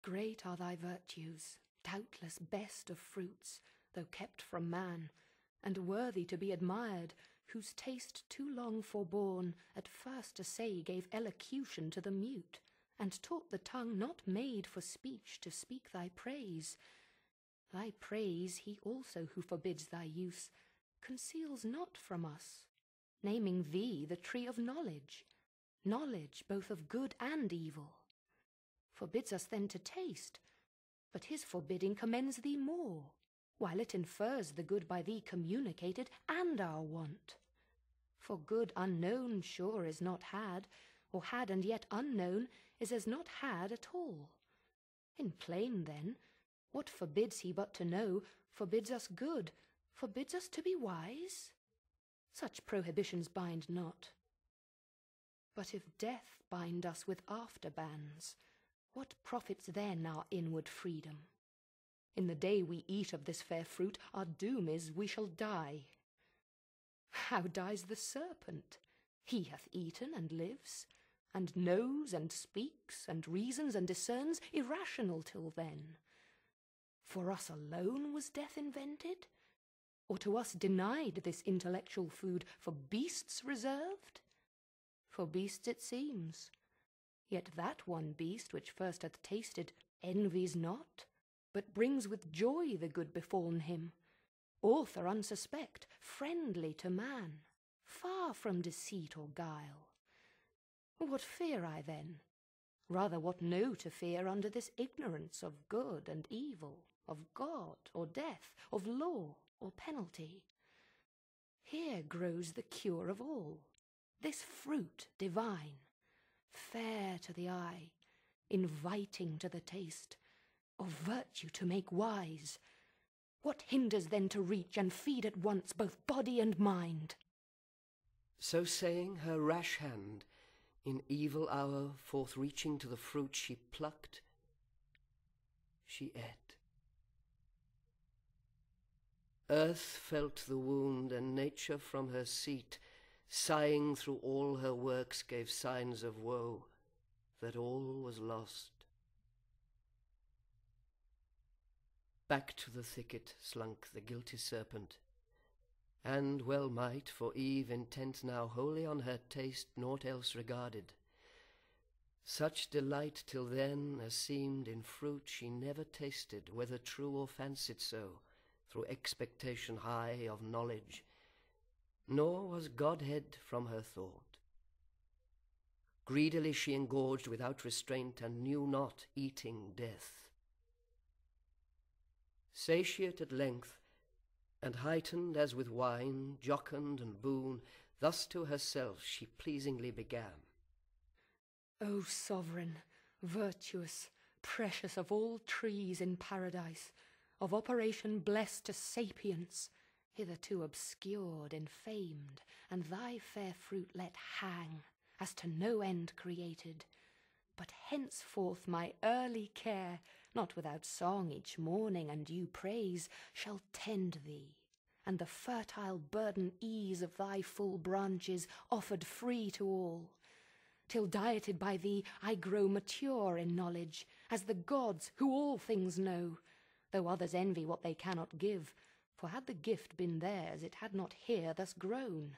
Great are thy virtues, doubtless best of fruits, though kept from man, and worthy to be admired, whose taste too long forborne at first to say gave elocution to the mute, and taught the tongue not made for speech to speak thy praise. Thy praise he also who forbids thy use conceals not from us, naming thee the tree of knowledge, knowledge both of good and evil. Forbids us then to taste, but his forbidding commends thee more, while it infers the good by thee communicated and our want. For good unknown sure is not had, or had and yet unknown is as not had at all. In plain then, what forbids he but to know, forbids us good, forbids us to be wise? Such prohibitions bind not. But if death bind us with after bands, what profits then our inward freedom? In the day we eat of this fair fruit, our doom is we shall die. How dies the serpent? He hath eaten and lives, and knows and speaks, and reasons and discerns, irrational till then. For us alone was death invented? Or to us denied this intellectual food, for beasts reserved? For beasts it seems. Yet that one beast which first hath tasted envies not, but brings with joy the good befallen him, author unsuspect, friendly to man, far from deceit or guile. What fear I then? Rather what know to fear under this ignorance of good and evil, of God or death, of law or penalty. Here grows the cure of all, this fruit divine, fair to the eye, inviting to the taste, of virtue to make wise. What hinders then to reach and feed at once both body and mind? So saying, her rash hand, in evil hour forth reaching to the fruit she plucked, she ate. Earth felt the wound, and nature from her seat, sighing through all her works, gave signs of woe, that all was lost. Back to the thicket slunk the guilty serpent, and well might, for Eve, intent now wholly on her taste, naught else regarded. Such delight till then as seemed in fruit she never tasted, whether true or fancied so, through expectation high of knowledge, nor was Godhead from her thought. Greedily she engorged without restraint, and knew not eating death. Satiate at length, and heightened as with wine, jocund and boon, thus to herself she pleasingly began. O sovereign, virtuous, precious of all trees in paradise, of operation blessed to sapience, hitherto obscured, infamed, and thy fair fruit let hang, as to no end created. But henceforth my early care, not without song each morning and due praise, shall tend thee, and the fertile burden ease of thy full branches offered free to all, till dieted by thee I grow mature in knowledge, as the gods who all things know, though others envy what they cannot give, for had the gift been theirs, it had not here thus grown.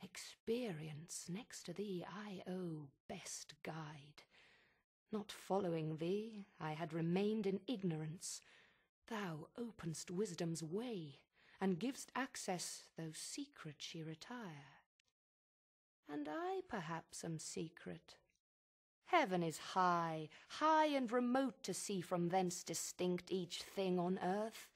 Experience next to thee I owe best guide. Not following thee, I had remained in ignorance. Thou open'st wisdom's way, and giv'st access, though secret she retire. And I perhaps am secret. Heaven is high, high and remote to see from thence distinct each thing on earth,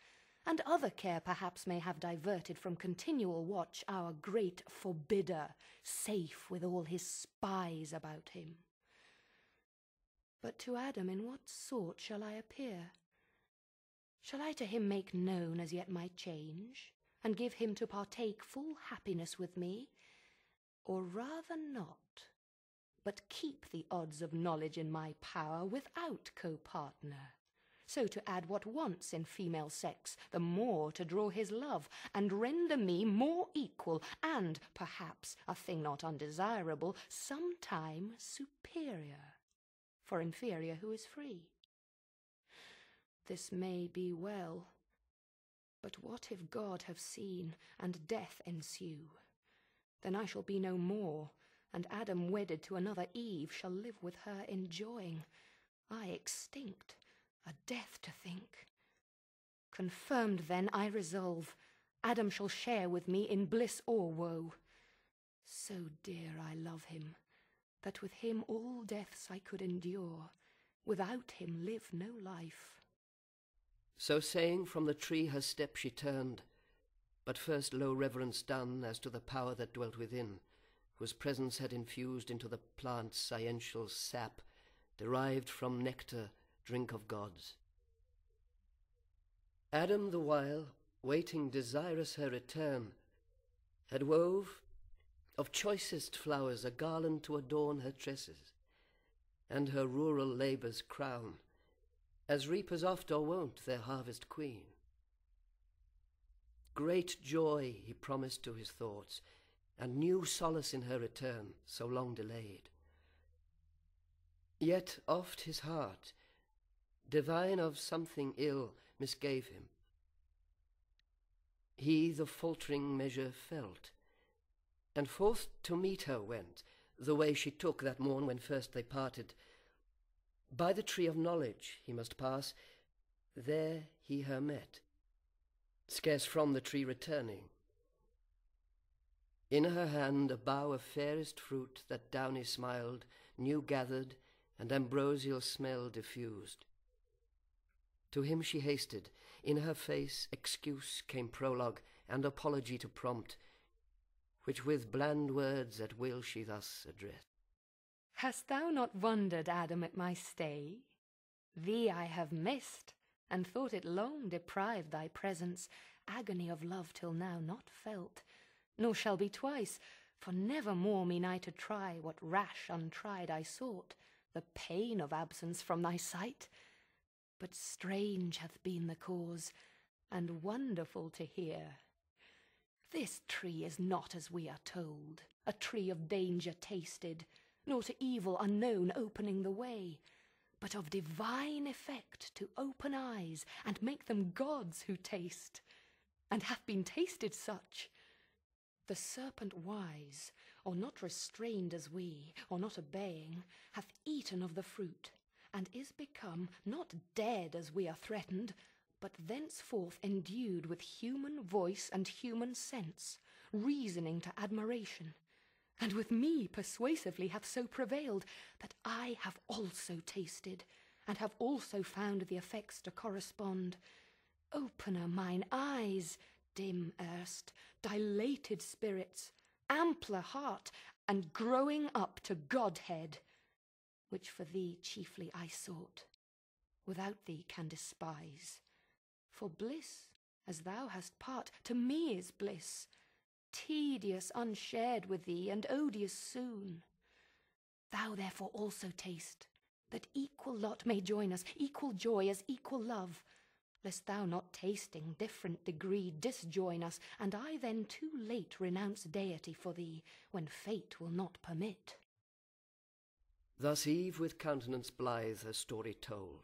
and other care perhaps may have diverted from continual watch our great forbidder, safe with all his spies about him. But to Adam in what sort shall I appear? Shall I to him make known as yet my change, and give him to partake full happiness with me? Or rather not, but keep the odds of knowledge in my power without co-partner, so to add what wants in female sex, the more to draw his love, and render me more equal, and perhaps, a thing not undesirable, sometime superior. For inferior who is free? this may be well. But what if God have seen, and death ensue? Then I shall be no more, and Adam wedded to another Eve shall live with her enjoying, I extinct, a death to think. Confirmed then I resolve, Adam shall share with me in bliss or woe. So dear I love him, that with him all deaths I could endure, without him live no life. So saying, from the tree her step she turned, but first low reverence done as to the power that dwelt within, whose presence had infused into the plant's sciential sap, derived from nectar, drink of gods. Adam the while, waiting desirous her return, had wove of choicest flowers a garland to adorn her tresses, and her rural labours crown, as reapers oft are wont their harvest queen. Great joy he promised to his thoughts, and new solace in her return, so long delayed. Yet oft his heart, divine of something ill, misgave him. He the faltering measure felt, and forth to meet her went, the way she took that morn when first they parted. By the tree of knowledge he must pass, there he her met, scarce from the tree returning. In her hand a bough of fairest fruit that downy smiled, new gathered, and ambrosial smell diffused. To him she hasted, in her face excuse came prologue, and apology to prompt, which with bland words at will she thus addressed. Hast thou not wondered, Adam, at my stay? Thee I have missed, and thought it long deprived thy presence, agony of love till now not felt, nor shall be twice, for never more mean I to try what rash untried I sought, the pain of absence from thy sight. But strange hath been the cause, and wonderful to hear. This tree is not as we are told, a tree of danger tasted, nor to evil unknown opening the way, but of divine effect to open eyes, and make them gods who taste, and hath been tasted such. The serpent wise, or not restrained as we, or not obeying, hath eaten of the fruit, and is become not dead as we are threatened, but thenceforth endued with human voice and human sense, reasoning to admiration, and with me persuasively hath so prevailed, that I have also tasted, and have also found the effects to correspond. Opener mine eyes, dim erst, dilated spirits, ampler heart, and growing up to Godhead, which for thee chiefly I sought, without thee can despise. For bliss, as thou hast part, to me is bliss, tedious unshared with thee, and odious soon. Thou therefore also taste, that equal lot may join us, equal joy as equal love, lest thou not tasting different degree disjoin us, and I then too late renounce deity for thee, when fate will not permit. Thus Eve with countenance blithe her story told,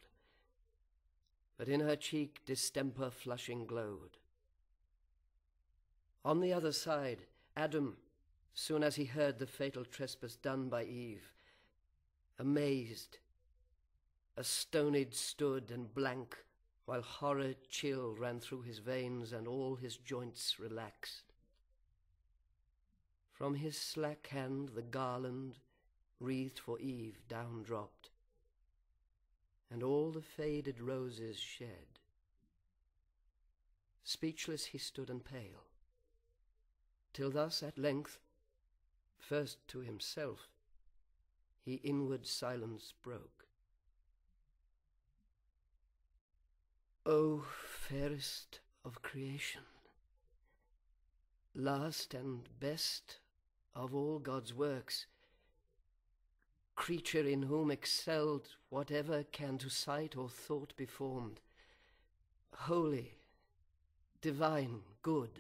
but in her cheek distemper flushing glowed. On the other side, Adam, soon as he heard the fatal trespass done by Eve, amazed, astonied stood and blank, while horror chill ran through his veins and all his joints relaxed. From his slack hand the garland, wreathed for Eve, down dropped, and all the faded roses shed. Speechless he stood and pale, till thus at length, first to himself, he inward silence broke. O fairest of creation, last and best of all God's works, creature in whom excelled whatever can to sight or thought be formed, holy, divine, good,